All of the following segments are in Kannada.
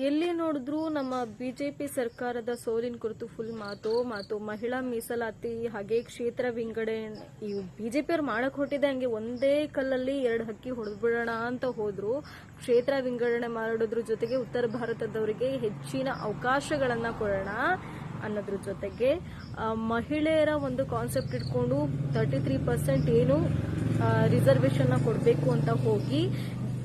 ಎಲ್ಲಿ ನೋಡಿದ್ರು ನಮ್ಮ ಬಿಜೆಪಿ ಸರ್ಕಾರದ ಸೋಲಿನ ಕುರಿತು ಫುಲ್ ಮಾತು ಮಹಿಳಾ ಮೀಸಲಾತಿ ಹಾಗೆ ಕ್ಷೇತ್ರ ವಿಂಗಡಣೆ. ಈ ಬಿಜೆಪಿಯವ್ರು ಮಾಡಕ್ ಹೊಟ್ಟಿದೆ ಹಂಗೆ ಒಂದೇ ಕಲ್ಲಲ್ಲಿ 2 ಹಕ್ಕಿ ಹೊಡೆದ್ಬಿಡೋಣ ಅಂತ ಹೋದ್ರು. ಕ್ಷೇತ್ರ ವಿಂಗಡಣೆ ಮಾಡೋದ್ರ ಜೊತೆಗೆ ಉತ್ತರ ಭಾರತದವರಿಗೆ ಹೆಚ್ಚಿನ ಅವಕಾಶಗಳನ್ನ ಕೊಡೋಣ ಅನ್ನೋದ್ರ ಜೊತೆಗೆ ಮಹಿಳೆಯರ ಒಂದು ಕಾನ್ಸೆಪ್ಟ್ ಇಟ್ಕೊಂಡು 33% ಏನು ರಿಸರ್ವೇಶನ್ ಕೊಡಬೇಕು ಅಂತ ಹೋಗಿ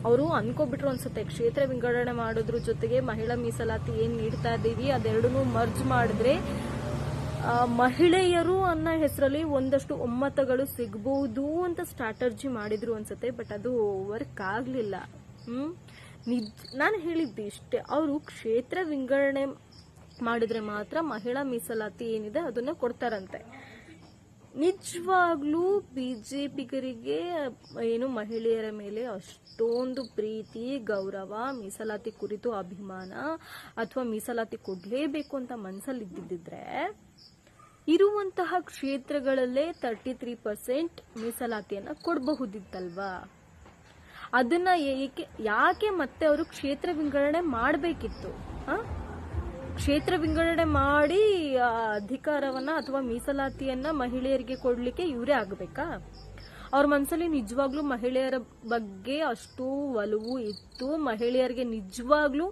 ಅವರು ಅನ್ಕೋಬಿಟ್ರು ಅನ್ಸುತ್ತೆ. ಕ್ಷೇತ್ರ ವಿಂಗಡಣೆ ಮಾಡೋದ್ರ ಜೊತೆಗೆ ಮಹಿಳಾ ಮೀಸಲಾತಿ ಏನ್ ನೀಡ್ತಾ ಇದ್ದೀವಿ ಅದೆರಡನ್ನೂ ಮರ್ಜ್ ಮಾಡಿದ್ರೆ ಮಹಿಳೆಯರು ಅನ್ನೋ ಹೆಸರಲ್ಲಿ ಒಂದಷ್ಟು ಒಮ್ಮತಗಳು ಸಿಗಬಹುದು ಅಂತ ಸ್ಟ್ರಾಟರ್ಜಿ ಮಾಡಿದ್ರು ಅನ್ಸುತ್ತೆ. ಬಟ್ ಅದು ವರ್ಕ್ ಆಗ್ಲಿಲ್ಲ. ನಾನು ಹೇಳಿದ್ದೆ ಇಷ್ಟೇ, ಅವರು ಕ್ಷೇತ್ರ ವಿಂಗಡಣೆ ಮಾಡಿದ್ರೆ ಮಾತ್ರ ಮಹಿಳಾ ಮೀಸಲಾತಿ ಏನಿದೆ ಅದನ್ನ ಕೊಡ್ತಾರಂತೆ. ನಿಜವಾಗ್ಲೂ ಬಿಜೆಪಿಗರಿಗೆ ಏನು ಮಹಿಳೆಯರ ಮೇಲೆ ಅಷ್ಟೊಂದು ಪ್ರೀತಿ ಗೌರವ, ಮೀಸಲಾತಿ ಕುರಿತು ಅಭಿಮಾನ ಅಥವಾ ಮೀಸಲಾತಿ ಕೊಡ್ಲೇಬೇಕು ಅಂತ ಮನಸ್ಸಲ್ಲಿ ಇದ್ದಿದ್ರೆ ಇರುವಂತಹ ಕ್ಷೇತ್ರಗಳಲ್ಲೇ 33% ಮೀಸಲಾತಿಯನ್ನ ಕೊಡಬಹುದಿತ್ತಲ್ವಾ? ಅದನ್ನ ಯಾಕೆ ಮತ್ತೆ ಅವರು ಕ್ಷೇತ್ರ ವಿಂಗಡಣೆ ಮಾಡಬೇಕಿತ್ತು? ಕ್ಷೇತ್ರ ವಿಂಗಡಣೆ ಮಾಡಿ ಅಧಿಕಾರವನ್ನ ಅಥವಾ ಮೀಸಲಾತಿಯನ್ನ ಮಹಿಳೆಯರಿಗೆ ಕೊಡ್ಲಿಕ್ಕೆ ಇವರೇ ಆಗಬೇಕಾ? ಅವ್ರ ಮನಸ್ಸಲ್ಲಿ ನಿಜವಾಗ್ಲೂ ಮಹಿಳೆಯರ ಬಗ್ಗೆ ಅಷ್ಟು ಒಲವು ಇತ್ತು, ಮಹಿಳೆಯರಿಗೆ ನಿಜವಾಗ್ಲೂ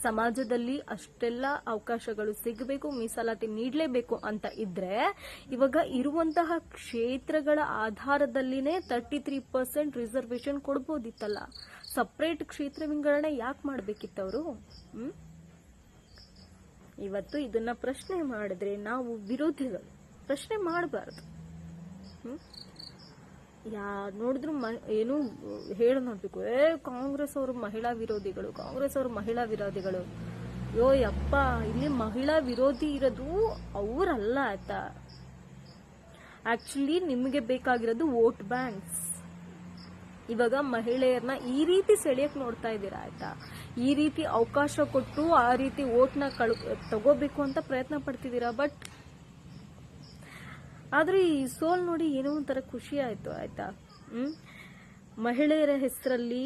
ಸಮಾಜದಲ್ಲಿ ಅಷ್ಟೆಲ್ಲ ಅವಕಾಶಗಳು ಸಿಗಬೇಕು, ಮೀಸಲಾತಿ ನೀಡಲೇಬೇಕು ಅಂತ ಇದ್ರೆ ಇವಾಗ ಇರುವಂತಹ ಕ್ಷೇತ್ರಗಳ ಆಧಾರದಲ್ಲಿನೇ 33% ರಿಸರ್ವೇಶನ್ ಕೊಡ್ಬೋದಿತ್ತಲ್ಲ. ಸಪರೇಟ್ ಕ್ಷೇತ್ರ ವಿಂಗಡಣೆ ಯಾಕೆ ಮಾಡ್ಬೇಕಿತ್ತವರು? ಇವತ್ತು ಇದನ್ನ ಪ್ರಶ್ನೆ ಮಾಡಿದ್ರೆ ನಾವು ವಿರೋಧಿಗಳು ಪ್ರಶ್ನೆ ಮಾಡಬಾರ್ದು. ಯಾರು ನೋಡಿದ್ರು ಏನು ಹೇಳಿ ನೋಡ್ಬೇಕು, ಕಾಂಗ್ರೆಸ್ ಅವರು ಮಹಿಳಾ ವಿರೋಧಿಗಳು, ಕಾಂಗ್ರೆಸ್ ಅವರು ಮಹಿಳಾ ವಿರೋಧಿಗಳು. ಯೋ ಯಪ್ಪ, ಇಲ್ಲಿ ಮಹಿಳಾ ವಿರೋಧಿ ಇರೋದು ಅವರಲ್ಲ ಆಯ್ತಾ. ಆಕ್ಚುಲಿ ನಿಮಗೆ ಬೇಕಾಗಿರೋದು ವೋಟ್ ಬ್ಯಾಂಕ್ಸ್. ಇವಾಗ ಮಹಿಳೆಯರನ್ನ ಈ ರೀತಿ ಸೆಳೆಯಕ್ ನೋಡ್ತಾ ಇದ್ದೀರಾ ಆಯ್ತಾ. ಈ ರೀತಿ ಅವಕಾಶ ಕೊಟ್ಟು ಆ ರೀತಿ ವೋಟ್ನ ತಗೋಬೇಕು ಅಂತ ಪ್ರಯತ್ನ ಪಡ್ತಿದ್ದೀರಾ. ಬಟ್ ಆದ್ರೆ ಈ ಸೋಲ್ ನೋಡಿ ಏನೋ ಒಂಥರ ಖುಷಿ ಆಯ್ತು ಆಯ್ತಾ. ಮಹಿಳೆಯರ ಹೆಸರಲ್ಲಿ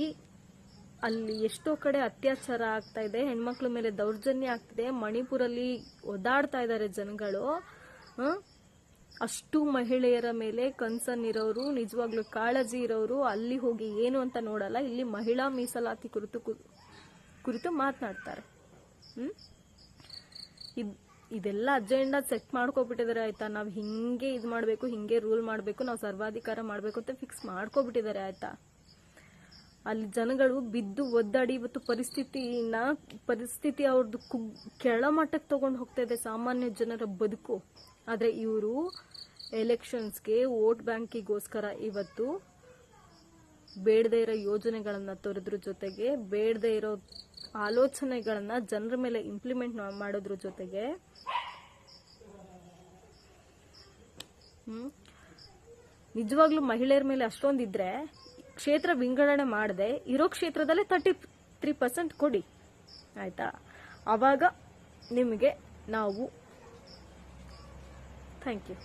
ಅಲ್ಲಿ ಎಷ್ಟೋ ಕಡೆ ಅತ್ಯಾಚಾರ ಆಗ್ತಾ ಇದೆ, ಹೆಣ್ಮಕ್ಳ ಮೇಲೆ ದೌರ್ಜನ್ಯ ಆಗ್ತಿದೆ. ಮಣಿಪುರಲ್ಲಿ ಒದ್ದಾಡ್ತಾ ಇದ್ದಾರೆ ಜನಗಳು. ಅಷ್ಟು ಮಹಿಳೆಯರ ಮೇಲೆ ಕನ್ಸರ್ನ್ ಇರೋರು, ನಿಜವಾಗ್ಲೂ ಕಾಳಜಿ ಇರೋರು ಅಲ್ಲಿ ಹೋಗಿ ಏನು ಅಂತ ನೋಡಲ್ಲ, ಇಲ್ಲಿ ಮಹಿಳಾ ಮೀಸಲಾತಿ ಕುರಿತು ಮಾತನಾಡ್ತಾರೆ. ಇದೆಲ್ಲ ಅಜೆಂಡಾ ಸೆಟ್ ಮಾಡ್ಕೊಬಿಟ್ಟಿದ್ದಾರೆ ಆಯ್ತಾ. ನಾವ್ ಹಿಂಗೆ ಇದ್ ಮಾಡ್ಬೇಕು, ಹಿಂಗೆ ರೂಲ್ ಮಾಡ್ಬೇಕು, ನಾವು ಸರ್ವಾಧಿಕಾರ ಮಾಡ್ಬೇಕು ಅಂತ ಫಿಕ್ಸ್ ಮಾಡ್ಕೊಬಿಟ್ಟಿದ್ದಾರೆ ಆಯ್ತಾ. ಅಲ್ಲಿ ಜನಗಳು ಬಿದ್ದು ಒದ್ದಾಡಿ ಇವತ್ತು ಪರಿಸ್ಥಿತಿ ಅವ್ರದ್ದು ಕೆಳಮಟ್ಟಕ್ಕೆ ತಗೊಂಡು ಹೋಗ್ತಾ ಇದೆ ಸಾಮಾನ್ಯ ಜನರ ಬದುಕು. ಆದ್ರೆ ಇವರು ಎಲೆಕ್ಷನ್ಸ್ಗೆ ವೋಟ್ ಬ್ಯಾಂಕಿಗೋಸ್ಕರ ಇವತ್ತು ಬೇಡದೇ ಇರೋ ಯೋಜನೆಗಳನ್ನ ತೊರೆದ್ರ ಜೊತೆಗೆ ಬೇಡದೇ ಇರೋ ಆಲೋಚನೆಗಳನ್ನ ಜನರ ಮೇಲೆ ಇಂಪ್ಲಿಮೆಂಟ್ ಮಾಡೋದ್ರ ಜೊತೆಗೆ ನಿಜವಾಗ್ಲೂ ಮಹಿಳೆಯರ ಮೇಲೆ ಅಷ್ಟೊಂದಿದ್ರೆ ಕ್ಷೇತ್ರ ವಿಂಗಡಣೆ ಮಾಡದೆ ಇರೋ ಕ್ಷೇತ್ರದಲ್ಲೇ 33% ಕೊಡಿ ಆಯ್ತಾ. ಅವಾಗ ನಿಮಗೆ ನಾವು ಥ್ಯಾಂಕ್ ಯು.